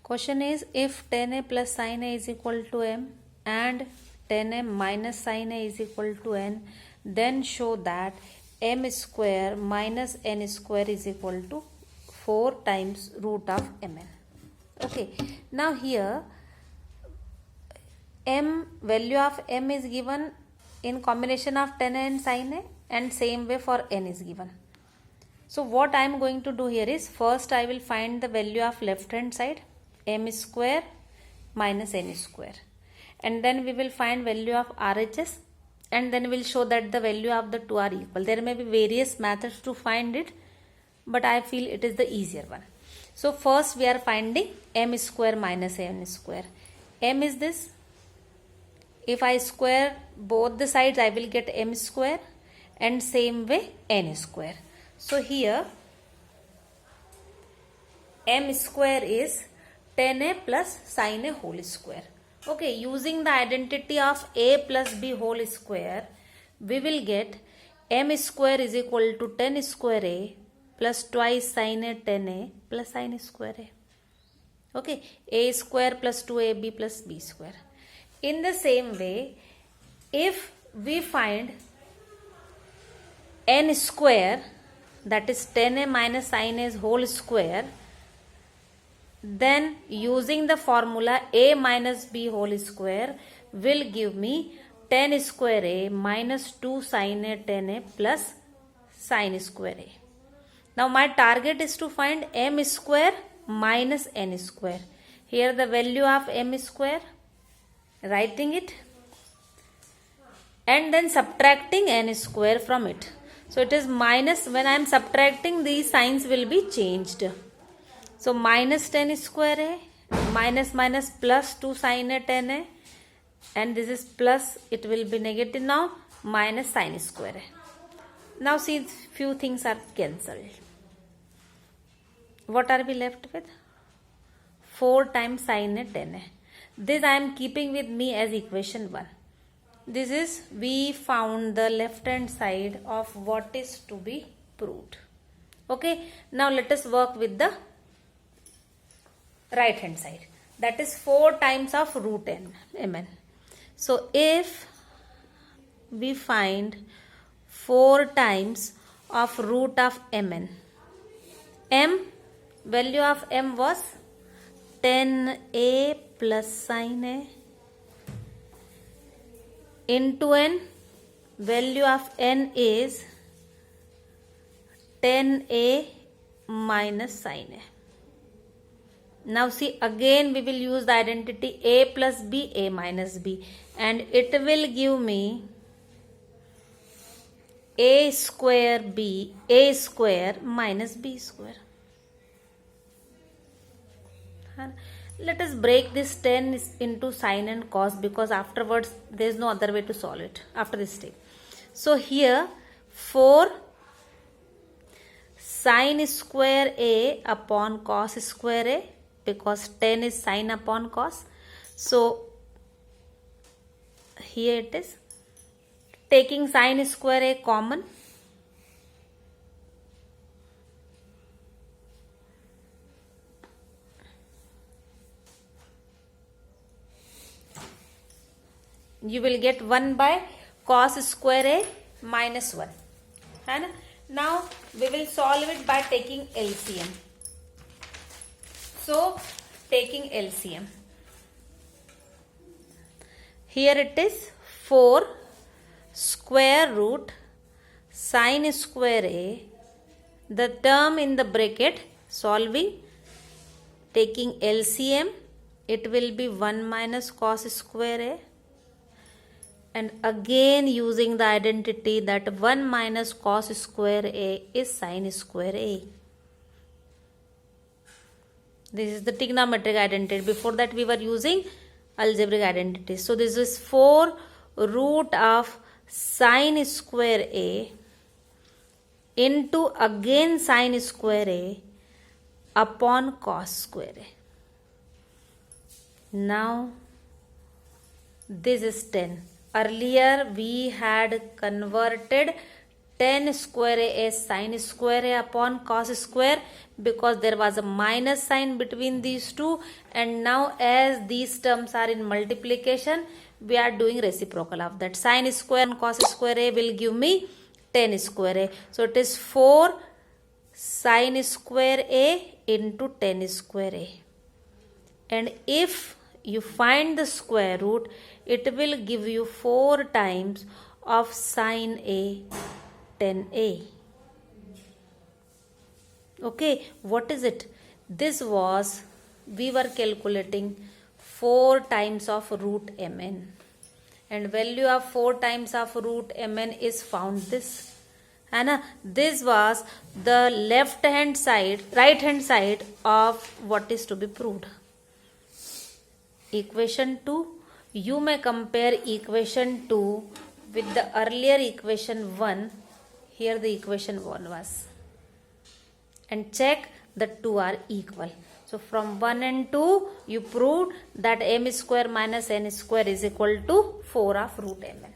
Question is, if tan A plus sin A is equal to m and tan A minus sin A is equal to n, then show that m square minus n square is equal to 4 times root of mn. Okay, now here value of m is given in combination of tan A and sin A, and same way for n is given. So what I am going to do here is, first I will find the value of left hand side, m square minus n square, and then we will find value of RHS, and then we will show that the value of the two are equal. There may be various methods to find it, but I feel it is the easier one. So first we are finding m square minus n square. M is this. If I square both the sides, I will get m square, and same way n square. So here m square is tan A plus sin A whole square. Okay, using the identity of A plus B whole square, we will get m square is equal to tan square A plus twice sin A tan A plus sin square A. Okay, A square plus 2AB plus B square. In the same way, if we find n square, that is tan A minus sin A's whole square, then using the formula A minus B whole square will give me tan square A minus 2 sin A tan A plus sin square A. Now my target is to find m square minus n square. Here the value of m square, writing it, and then subtracting n square from it. So it is minus, when I am subtracting, these signs will be changed. So minus tan square A, minus minus plus 2 sin A tan A, and this is plus, it will be negative now, minus sin square A. Now see, few things are cancelled. What are we left with? 4 times sin A tan A. This I am keeping with me as equation 1. This is, we found the left hand side of what is to be proved. Okay, now let us work with the right hand side, that is 4 times of root mn. So if we find 4 times of root of mn, value of m was tan A plus sin A into n, value of n is tan A minus sin A. Now see, again we will use the identity A plus B, A minus B, and it will give me A square B, A square minus B square. Let us break this tan into sin and cos, because afterwards there is no other way to solve it after this step. So here 4 sin square A upon cos square A, because tan is sin upon cos. So here it is, taking sin square A common, you will get 1 by cos square A minus 1. And now we will solve it by taking LCM. So taking LCM, here it is 4 square root sin square A, the term in the bracket, solving, taking LCM, it will be 1 minus cos square A, and again using the identity that 1 minus cos square A is sin square A. This is the trigonometric identity. Before that we were using algebraic identity. So this is 4 root of sin square A into again sin square A upon cos square A. Now this is 10. Earlier we had converted tan square A as sin square A upon cos square, because there was a minus sign between these two, and now as these terms are in multiplication, we are doing reciprocal of that. Sin square and cos square A will give me tan square A. So it is 4 sin square A into tan square A. And if you find the square root, it will give you 4 times of sin A tan A. Okay, what is it? This was, we were calculating 4 times of root mn, and value of 4 times of root mn is found this. And this was the left hand side, right hand side of what is to be proved. Equation 2, you may compare equation 2 with the earlier equation 1. Here the equation 1 was, and check the two are equal. So from 1 and 2 you proved that m square minus n square is equal to 4 of root mn.